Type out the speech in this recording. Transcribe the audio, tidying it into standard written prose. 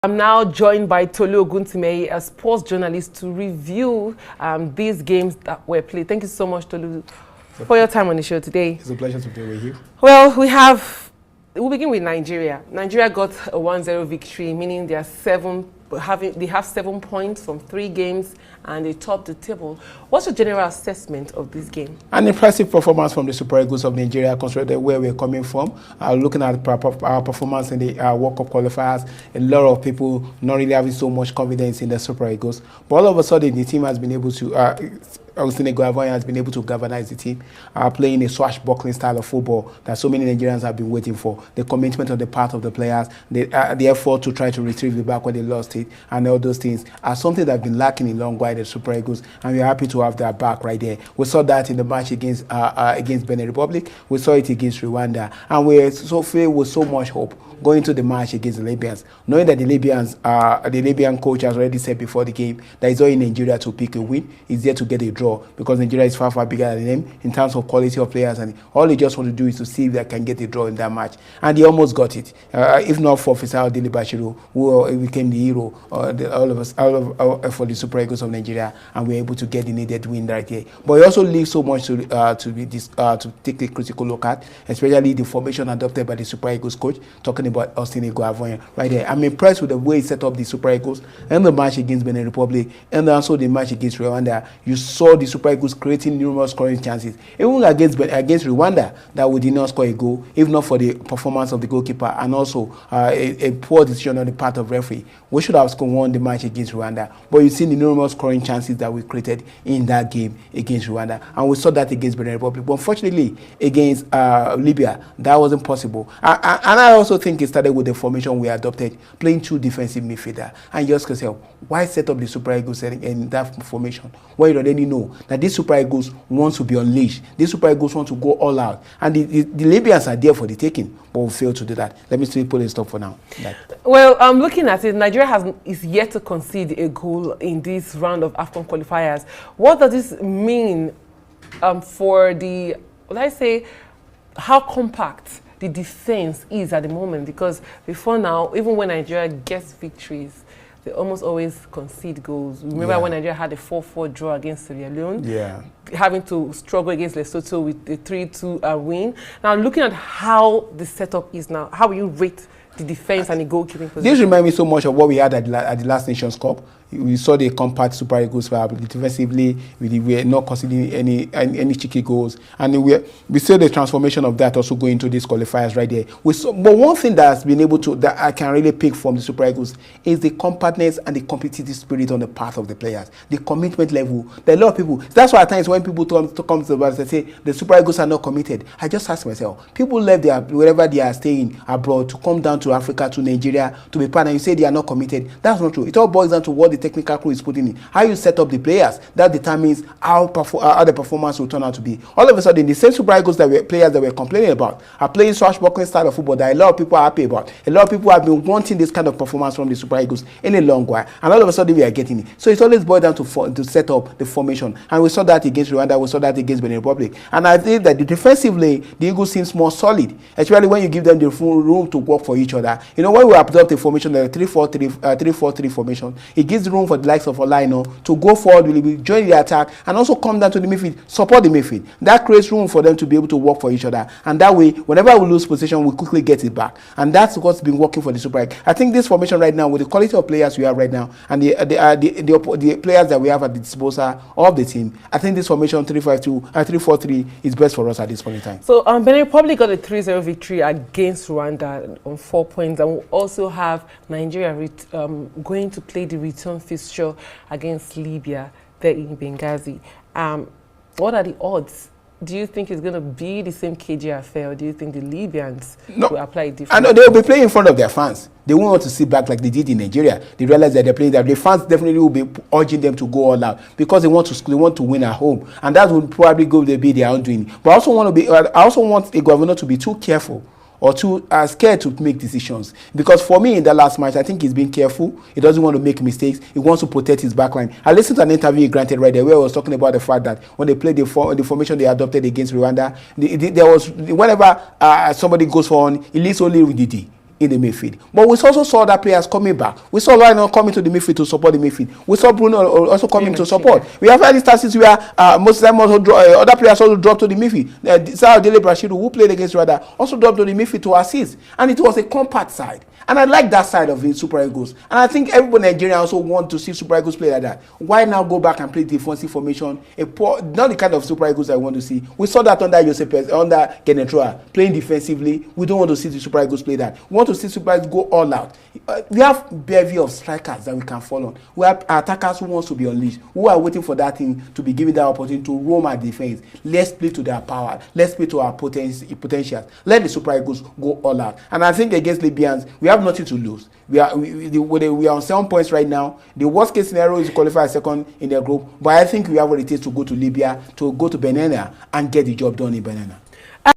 I'm now joined by Tolu Oguntimei, a sports journalist, to review these games that were played. Thank you so much, Tolu, for your time on the show today. It's a pleasure to be with you. Well, we'll begin with Nigeria. Nigeria got a 1-0 victory, meaning they have 7 points from 3 games and they top the table. What's your general assessment of this game? An impressive performance from the Super Eagles of Nigeria, considering where we're coming from. Looking at our performance in the World Cup qualifiers, a lot of people not really having so much confidence in the Super Eagles. But all of a sudden, the team has been able to Augustine Eguavoen has been able to galvanize the team, playing a swashbuckling style of football that so many Nigerians have been waiting for. The commitment on the part of the players, the effort to try to retrieve the back when they lost it, and all those things are something that have been lacking in long while the Super Eagles, and we're happy to have their back right there. We saw that in the match against Benin Republic. We saw it against Rwanda, and we're so filled with so much hope going to the match against the Libyans, knowing that the Libyan coach has already said before the game that he's all in Nigeria to pick a win. He's there to get a draw because Nigeria is far bigger than them in terms of quality of players, and all they just want to do is to see if they can get a draw in that match, and they almost got it. If not for Fisao Dele Bashiru, who became the hero for the Super Eagles of Nigeria, and we're able to get the needed win right here. But it also leaves so much to take a critical look at, especially the formation adopted by the Super Eagles coach, talking about Augustine Eguavoen right there. I'm impressed with the way he set up the Super Eagles and the match against Benin Republic and also the match against Rwanda. You saw the Super Eagles creating numerous scoring chances. Even against Rwanda, that we did not score a goal, if not for the performance of the goalkeeper and also a poor decision on the part of referee. We should have won the match against Rwanda. But you see the numerous scoring chances that we created in that game against Rwanda. And we saw that against Benin Republic. But unfortunately, against Libya, that wasn't possible. And I also think it started with the formation we adopted, playing 2 defensive midfielders. And you ask yourself, why set up the Super Eagles in that formation when you already know that these Super Eagles want to be unleashed? These Super Eagles want to go all out. And the Libyans are there for the taking, but we failed to do that. Let me still put a stop for now. Well, looking at it, Nigeria is yet to concede a goal in this round of AFCON qualifiers. What does this mean for the, let's say, how compact the defense is at the moment? Because before now, even when Nigeria gets victories, they almost always concede goals. Remember when Nigeria had a 4-4 draw against Sierra Leone? Yeah. Having to struggle against Lesotho with the 3-2 win. Now, looking at how the setup is now, how will you rate the defense and the goalkeeping position? This reminds me so much of what we had at the last Nations Cup. We saw the compact Super Eagles defensively. We were not conceding any cheeky goals, and we saw the transformation of that also going into these qualifiers right there. But one thing that has been able to, that I can really pick from the Super Eagles, is the compactness and the competitive spirit on the part of the players, the commitment level. There are a lot of people. That's why at times when people come to the bus and say the Super Eagles are not committed, I just ask myself, people left wherever they are staying abroad to come down to Africa, to Nigeria, to be part, and you say they are not committed. That's not true. It all boils down to what the technical crew is putting in, how you set up the players. That determines how the performance will turn out to be. All of a sudden, the same Super Eagles players that we're complaining about are playing swashbuckling style of football that a lot of people are happy about. A lot of people have been wanting this kind of performance from the Super Eagles in a long while, and all of a sudden we are getting it. So it's always boiled down to set up the formation, and we saw that against Rwanda, we saw that against Benin Republic, and I think that defensively the Eagles seems more solid, especially when you give them the full room to work for each other. You know, when we adopt a formation, the 3-4-3 formation, it gives room for the likes of Olaino to go forward, join the attack, and also come down to the midfield, support the midfield. That creates room for them to be able to work for each other, and that way, whenever we lose possession, we quickly get it back, and that's what's been working for the Super Eagles. I think this formation right now, with the quality of players we have right now, and the players that we have at the disposal of the team, I think this formation 3-5-2, 3-4-3 is best for us at this point in time. So Benin Republic got a 3-0 victory against Rwanda on 4 points, and we also have Nigeria going to play the return fixture against Libya there in Benghazi. What are the odds? Do you think it's going to be the same KG affair, or do you think the Libyans will apply it differently? I know they'll be playing in front of their fans. They won't want to sit back like they did in Nigeria. They realize that they're playing that. The fans definitely will be urging them to go all out because they want to win at home, and that will probably be their own doing. But I also want a governor to be too careful or too scared to make decisions. Because for me, in the last match, I think he's being careful. He doesn't want to make mistakes. He wants to protect his backline. I listened to an interview he granted right there where he was talking about the fact that when they played the formation they adopted against Rwanda, there was, whenever somebody goes for on, he leaves only with Didi. in the midfield. But we also saw that players coming back. We saw Lionel coming to the midfield to support the midfield. We saw Bruno also coming to support. We have had instances where most of them also other players also dropped to the midfield. Sarah Dele Brashiru, who played against Rada, also dropped to the midfield to assist. And it was a compact side. And I like that side of the Super Eagles. And I think everybody in Nigeria also want to see Super Eagles play like that. Why now go back and play defensive formation? Not the kind of Super Eagles I want to see. We saw that under Joseph, under Genetroa, playing defensively. We don't want to see the Super Eagles play that. We want to see Super Eagles go all out. We have bevy of strikers that we can fall on. We have attackers who wants to be unleashed, who are waiting for that thing to be given that opportunity to roam our defense. Let's play to their power. Let's play to our potentials. Let the Super Eagles go all out. And I think against Libyans, we have nothing to lose. We are on 7 points right now. The worst case scenario is to qualify second in their group, but I think we have what it takes to go to Libya, to go to Benin and get the job done in Benin.